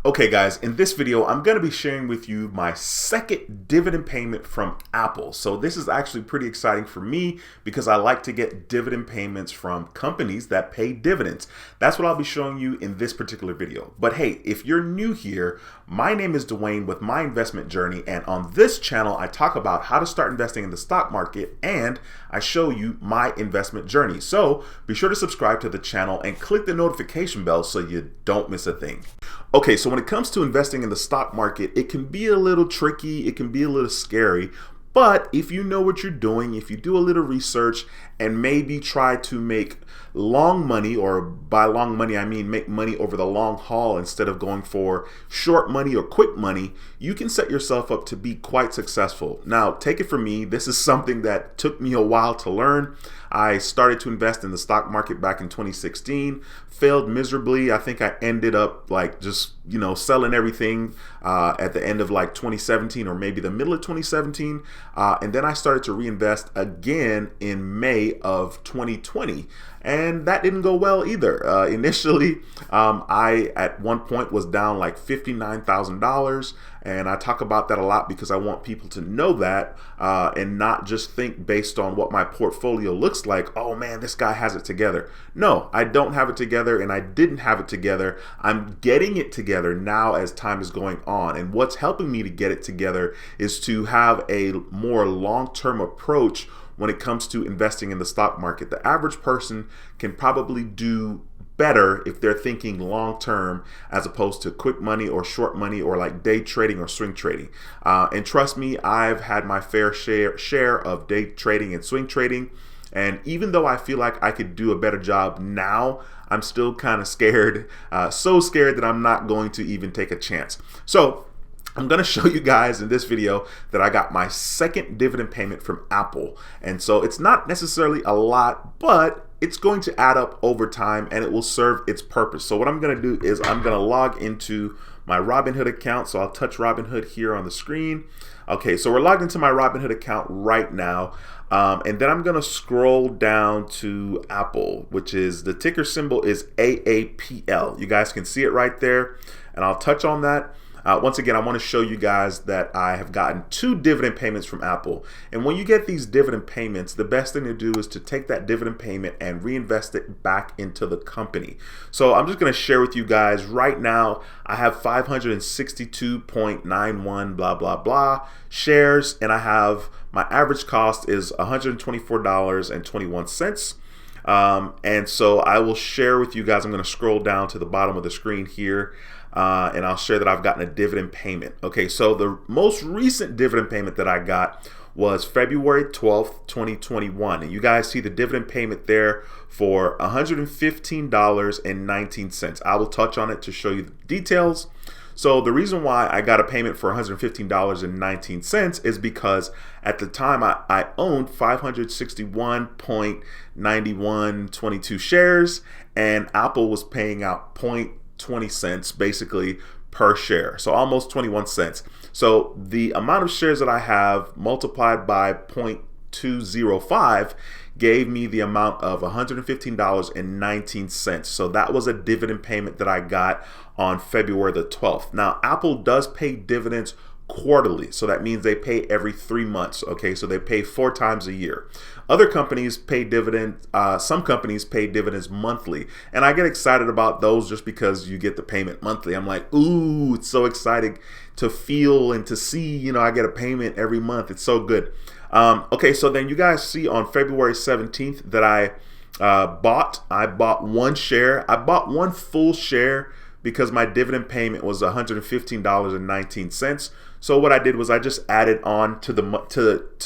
Okay guys, in this video, I'm going to be sharing with you my second dividend payment from Apple. So this is actually pretty exciting for me because I like to get dividend payments from companies that pay dividends. That's what I'll be showing you in this particular video. But hey, if you're new here, my name is Dwayne with My Investment Journey, and on this channel, I talk about how to start investing in the stock market and I show you my investment journey. So be sure to subscribe to the channel and click the notification bell so you don't miss a thing. Okay, so when it comes to investing in the stock market, it can be a little tricky, it can be a little scary, but if you know what you're doing, if you do a little research and maybe try to make long money, or by long money I mean make money over the long haul instead of going for short money or quick money, you can set yourself up to be quite successful. Now, take it from me, this is something that took me a while to learn. I started to invest in the stock market back in 2016, failed miserably. I think I ended up like just, selling everything at the end of like 2017 or maybe the middle of 2017. And then I started to reinvest again in May of 2020. And that didn't go well either. Initially, I at one point was down like $59,000. And I talk about that a lot because I want people to know that and not just think based on what my portfolio looks like. Oh man, this guy has it together. No, I don't have it together, and I didn't have it together. I'm getting it together now as time is going on. And what's helping me to get it together is to have a more long-term approach when it comes to investing in the stock market. The average person can probably do better if they're thinking long term as opposed to quick money or short money or like day trading or swing trading. And trust me, I've had my fair share of day trading and swing trading. And even though I feel like I could do a better job now, I'm still kind of scared, so scared that I'm not going to even take a chance. So I'm going to show you guys in this video that I got my second dividend payment from Apple. And so it's not necessarily a lot, but it's going to add up over time and it will serve its purpose. So what I'm going to do is I'm going to log into my Robinhood account. So I'll touch Robinhood here on the screen. Okay, so we're logged into my Robinhood account right now. And then I'm going to scroll down to Apple, which is the ticker symbol is AAPL. You guys can see it right there. And I'll touch on that. Once again, I want to show you guys that I have gotten 2 dividend payments from Apple. And when you get these dividend payments, the best thing to do is to take that dividend payment and reinvest it back into the company. So I'm just going to share with you guys right now, I have 562.91 blah, blah, blah shares, and I have my average cost is $124.21. And so I will share with you guys, I'm going to scroll down to the bottom of the screen here. And I'll share that I've gotten a dividend payment. Okay, so the most recent dividend payment that I got was February 12th, 2021. And you guys see the dividend payment there for $115.19. I will touch on it to show you the details. So the reason why I got a payment for $115.19 is because at the time I owned 561.9122 shares, and Apple was paying out 20 cents basically per share, so almost 21 cents. So the amount of shares that I have multiplied by 0.205 gave me the amount of $115.19. So that was a dividend payment that I got on February the 12th. Now, Apple does pay dividends quarterly, so that means they pay every 3 months. Okay, so they pay 4 times a year. Other companies pay dividends, some companies pay dividends monthly, and I get excited about those just because you get the payment monthly. I'm like, ooh, it's so exciting to feel and to see, I get a payment every month. It's so good. Okay, so then you guys see on February 17th that I bought 1 share. I bought 1 full share because my dividend payment was $115.19. So what I did was I just added on to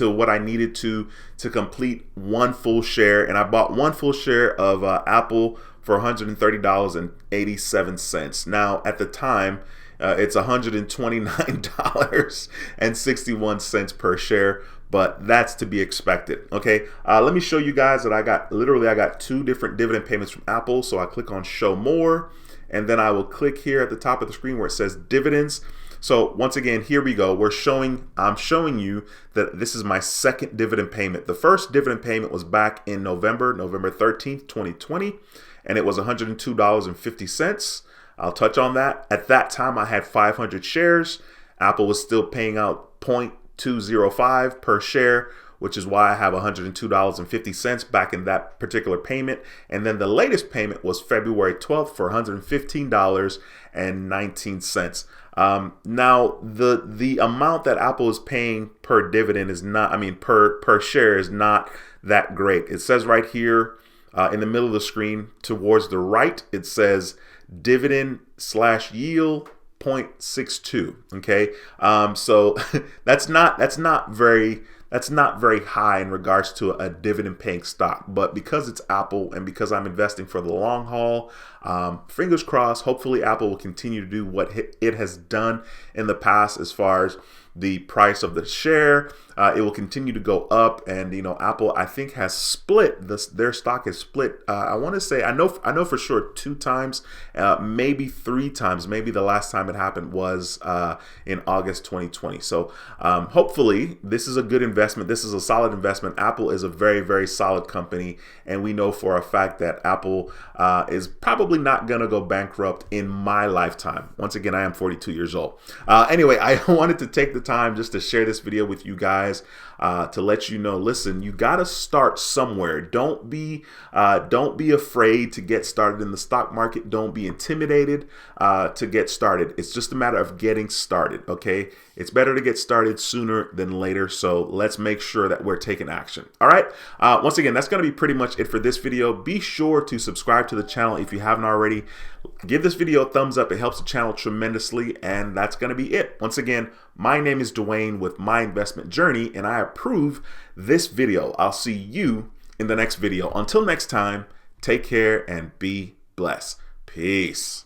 what I needed to complete 1 full share, and I bought 1 full share of Apple for $130.87. Now at the time, it's $129.61 per share, but that's to be expected. Okay, let me show you guys that I got 2 different dividend payments from Apple. So I click on Show More, and then I will click here at the top of the screen where it says Dividends. So once again, here we go. I'm showing you that this is my second dividend payment. The first dividend payment was back in November 13th, 2020, and it was $102.50. I'll touch on that. At that time, I had 500 shares. Apple was still paying out 0.205 per share, which is why I have $102.50 back in that particular payment. And then the latest payment was February 12th for $115.19. Now the amount that Apple is paying per dividend is not, per share is not that great. It says right here in the middle of the screen towards the right, it says dividend / yield 0.62. Okay. So that's not very high in regards to a dividend paying stock, but because it's Apple and because I'm investing for the long haul, fingers crossed, hopefully Apple will continue to do what it has done in the past as far as the price of the share. It will continue to go up, and Apple, I think, has split their stock is split. I want to say I know for sure 2 times, maybe 3 times. Maybe the last time it happened was in August 2020. So hopefully this is a good investment. This is a solid investment. Apple is a very, very solid company, and we know for a fact that Apple is probably not going to go bankrupt in my lifetime. Once again, I am 42 years old. Anyway, I wanted to take the time just to share this video with you guys, to let you know, listen, you got to start somewhere. Don't be afraid to get started in the stock market. Don't be intimidated to get started. It's just a matter of getting started. Okay. It's better to get started sooner than later. So let's make sure that we're taking action. All right. Once again, that's going to be pretty much it for this video. Be sure to subscribe to the channel if you haven't already. Give this video a thumbs up. It helps the channel tremendously. And that's going to be it. Once again, my name is Dwayne with My Investment Journey, and I approve this video. I'll see you in the next video. Until next time, take care and be blessed. Peace.